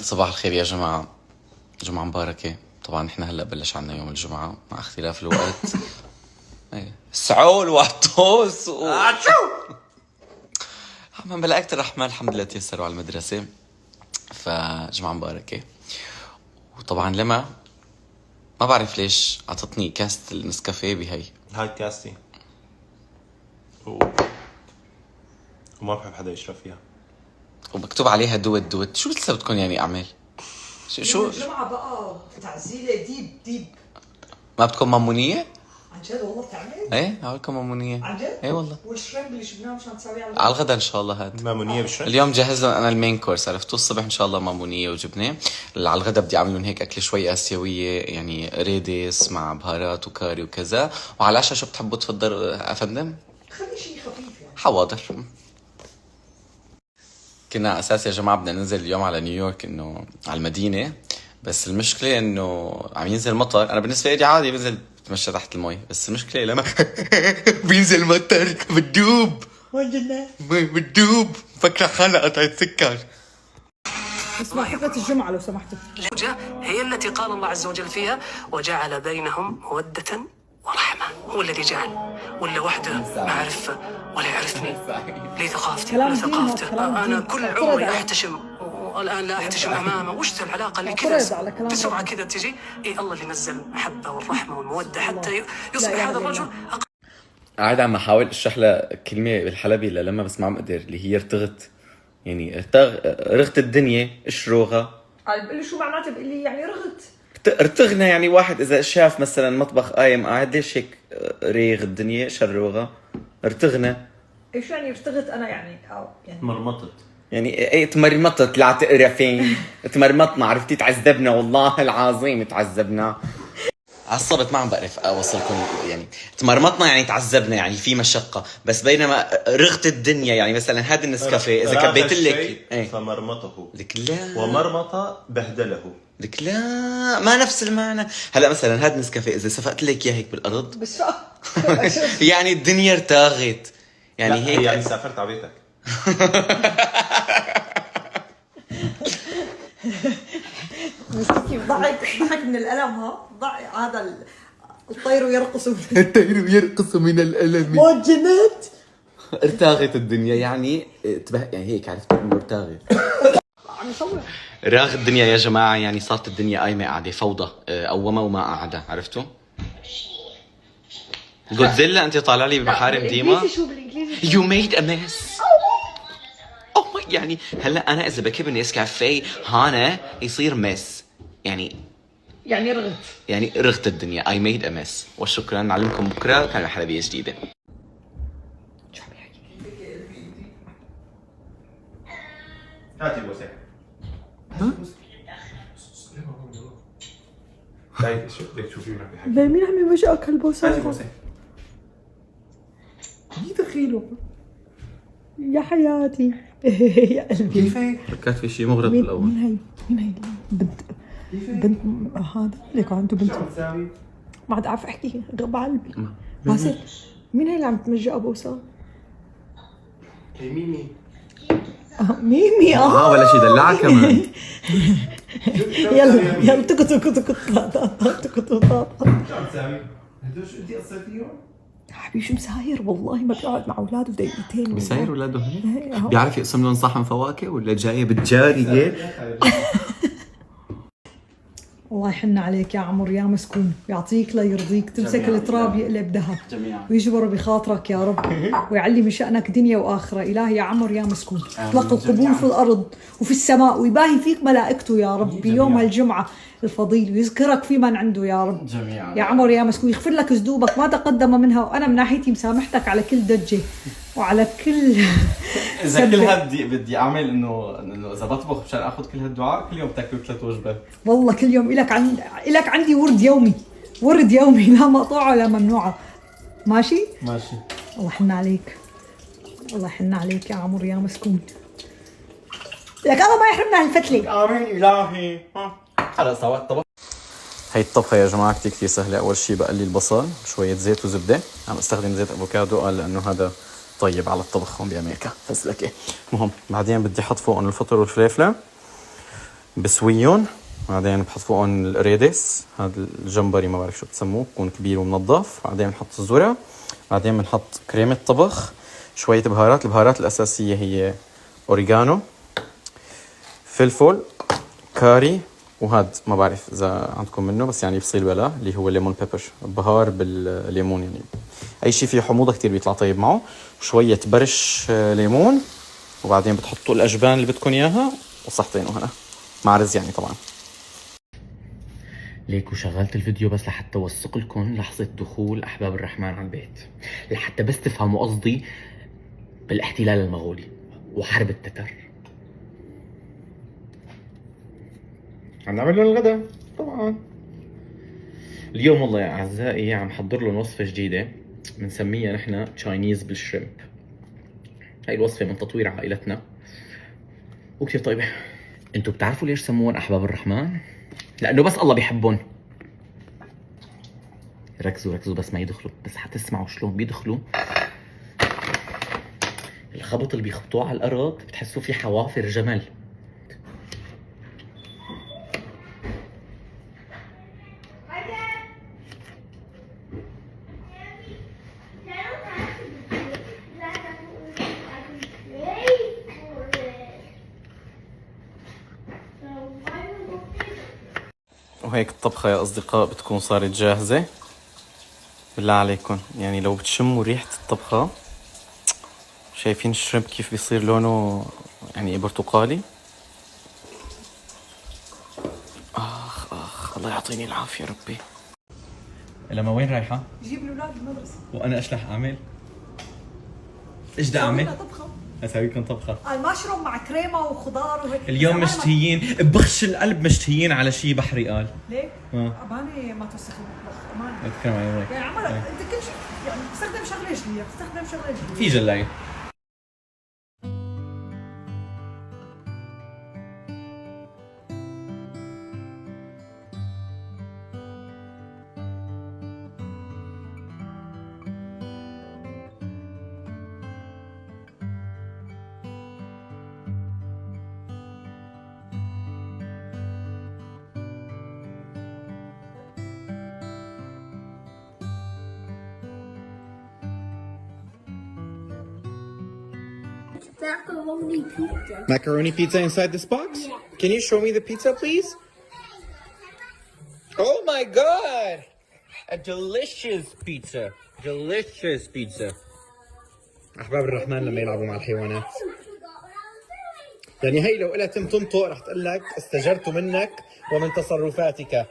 صباح الخير يا جماعة. جمعة مباركة. طبعا احنا هلأ بلش عنا يوم الجمعة مع اختلاف الوقت. سعول وعطوس عم ملائكة الرحمن الحمد لله تيسروا على المدرسة. فجمعة مباركة. وطبعا لما ما بعرف ليش عطتني كاسة النسكافيه بهي. هاي كاستي وما بحب حدا يشرب فيها ومكتوب عليها دوت. شو لسه بدكم يعني اعمل؟ شو الجمعة بقى تعزيلة ديب ما بدكم مامونية؟ عن جد والله بتعمل؟ ايه هاولكم مامونية. عن جد؟ ايه والله. والشريمب اللي جبناه مشان تسويه على الغدا ان شاء الله. هاد مامونية بالشرب. اليوم جهز لهم انا المين كورس، عرفتوا الصبح ان شاء الله مامونيه وجبنه. على الغدا بدي اعمل لهم هيك اكل شوي اسيويه، يعني ريدس مع بهارات وكاري وكذا. وعلى العشاء شو بتحبوا تفضلوا افندم؟ خلي شيء خفيف يعني. حواضر. كنا اساس يا جماعه بدنا ننزل اليوم على نيويورك، انه على المدينه. بس المشكله انه عم ينزل مطر. انا بالنسبه لي عادي بنزل بتمشى تحت المي، بس المشكله لما بينزل مطر بدوب. وين بتدوب فكرة حالة قطعت سكر. اسمع حفلة الجمعة لو سمحتوا. الزوجة هي التي قال الله عز وجل فيها وجعل بينهم مودة ورحمة. هو الذي جعل، ولا وحده ما عرف ولا يعرفني لي ثقافتي ولا ثقافته. أنا كل عمري أحتشم والآن لا أحتشم أمامه. وش العلاقة اللي كذا بسرعة كذا تجي؟ إيه الله اللي نزل المحبة والرحمة والمودة حتى يصبح هذا الرجل. قاعد عم احاول اشرح لها كلمة بالحلبي لما بس ما عم اقدر، اللي هي ارتغت. يعني رغت الدنيا اشروغها. بقول لي شو معناته؟ بقول لي يعني رغت. ارتغنا يعني واحد اذا شاف مثلا مطبخ قايم قاعد ليش هيك ريغ الدنيا شروغها. ارتغنا. ايش يعني ارتغت انا يعني يعني مرمطت يعني ايه تمرمطت لا تقرفين. تمرمطنا عرفتي تعذبنا والله العظيم تعذبنا. عصبت ما عم بعرف اوصلكم يعني. تمرمطنا يعني تعذبنا يعني في مشقه، بس بينما رغت الدنيا يعني مثلا هذا النسكافيه اذا كبيت لك ايه فمرمطه لك لا ومرمطه بهدله لك لا ما نفس المعنى. هلا مثلا هذا النسكافيه اذا سفقت لك اياه هيك بالارض بس يعني الدنيا ارتاغت يعني هيك يعني سافرت على بيتك. مسكين ضحك من الألم. ها هذا الطير يرقص الطير يرقص من الالم. موجنات ارتاغت الدنيا يعني يعني هيك عرفت انه ارتاغت. عم يصور. راغ الدنيا يا جماعه يعني صارت الدنيا قايمه قاعده فوضى. قومه وما قاعده عرفتوا. جودزيلا انت طالع لي بمحارم ديما. شو بالانجليزي؟ You made a mess. يعني هلا انا اذا بكب نسكافيه هانا يصير مس يعني رغت. يعني رغت الدنيا. I made a mess. وشكرا. نعلمكم بكره كان حلبيه جديده. شو عم يحكي؟ هاتي بوسه. هاي شو بدك تشوفيه عم بيحكي؟ مين عم يوجهك هالبوسة؟ هاتي بوسه. مين دخيله؟ يا حياتي يا قلبي. كيفك؟ فكرت في شيء مغرض مين بالاول. مين هي بنت هذا ليك عنده بنت. شو عم تساوي؟ ما عاد اعرف احكي غب قلبي. باسل مين هي اللي عم تمجق بوسه؟ هي ميمي. ميمي. ولا شيء دلعها كمان. يلا تكو شو عم تساوي؟ هدول شو انت قصيتيهم؟ حبيبي شو مساير والله ما بيقعد مع اولاده دقيقتين. بيساير اولاده هيك؟ بيعرف يقسم لهم صحن فواكه ولا جايه بالجاريه؟ الله يحن عليك يا عمر يا مسكون، يعطيك ليرضيك، تمسك التراب يقلب ذهب ويجبر بخاطرك يا رب ويعلي من شأنك دنيا وآخرة. إلهي يا عمر يا مسكون اطلق القبول في الأرض وفي السماء ويباهي فيك ملائكته يا رب بيوم هالجمعة الفضيل ويذكرك في من عنده يا رب جميعا. يا عمر يا مسكون يغفر لك ذنوبك ما تقدم منها، وأنا من ناحيتي مسامحتك على كل دجة وعلى كل اذا كل بدي اعمل انه اذا بطبخ مشان اخذ كل هالدعاء كل يوم تاكل 3 وجبات والله كل يوم إلك عندي ورد يومي لا مقطوعة ولا ممنوعة. ماشي الله يحن عليك. الله يحن عليك يا عمر يا مسكون. لك الله ما يحرمنا هالفتلة. امين الهي. هلا سويت طبخ. هي الطبخه يا جماعه كثير سهله. اول شيء بقلي البصل شويه زيت وزبده. عم استخدم زيت افوكادو قال لانه هذا طيب على الطبخ هون بامريكا. فسلكه مهم. بعدين بدي احط فوقهم الفطر والفليفله. بسويهم، بعدين بحط فوقهم القريدس، هذا الجمبري ما بعرف شو بتسموه، بكون كبير ومنظف. بعدين بنحط الذرة، بعدين بنحط كريمة طبخ، شوية بهارات. البهارات الأساسية هي أوريغانو، فلفل، كاري، وهاد ما بعرف إذا عندكم منه بس يعني بصير بلا، اللي هو ليمون بيبر، بهار بالليمون يعني أي شيء فيه حموضة كتير بيطلع طيب معه. شوية برش ليمون، وبعدين بتحطوا الأجبان اللي بدكم إياها وصحتين وهنا مع رز يعني طبعا. ليكو شغلت الفيديو بس لحتى اوثق لكم لحظة دخول أحباب الرحمن على البيت، لحتى بس تفهموا قصدي بالاحتلال المغولي وحرب التتر. عم نعمل لهم الغداء طبعا اليوم. والله يا أعزائي عم حضر لهم وصفة جديدة بنسميها نحن تشاينيز بالشريمب. هاي الوصفة من تطوير عائلتنا وكتير طيبة. انتوا بتعرفوا ليش سموهم أحباب الرحمن؟ لأنه بس الله بيحبهم. ركزوا بس ما يدخلوا، بس حتسمعوا شلون بيدخلوا. الخبط اللي بيخبطوه على الأرض بتحسوا فيه حوافر جمل. وهيك الطبخة يا أصدقاء بتكون صارت جاهزة. بالله عليكم يعني لو بتشموا ريحة الطبخة، شايفين الشريمب كيف بيصير لونه يعني برتقالي. آخ الله يعطيني العافية ربي. لما وين رايحة؟ جيب الأولاد المدرسة. وأنا إيش رح أعمل؟ إيش بدي أعمل؟ طبخة. أسوي لكم طبخة. المشروم مع كريمة وخضار وهيك. اليوم مشتهيين بخش القلب، مشتهيين على شيء بحري. قال ليك؟ أماني ما توسخ المطبخ، أماني. أتكلم عن هيك. يا عمر أنت كل شيء يعني بتستخدم شغلة جديدة، بتستخدم شغلة جديدة. في جلاية. Macaroni pizza. Macaroni pizza inside this box? Yeah. Can you show me the pizza, please? Oh my god! A delicious pizza. Delicious pizza. أحباب الرحمن لما يلعبوا مع الحيوانات. يعني هي لو قلت تنطق رح تقول لك استجرت منك ومن تصرفاتك.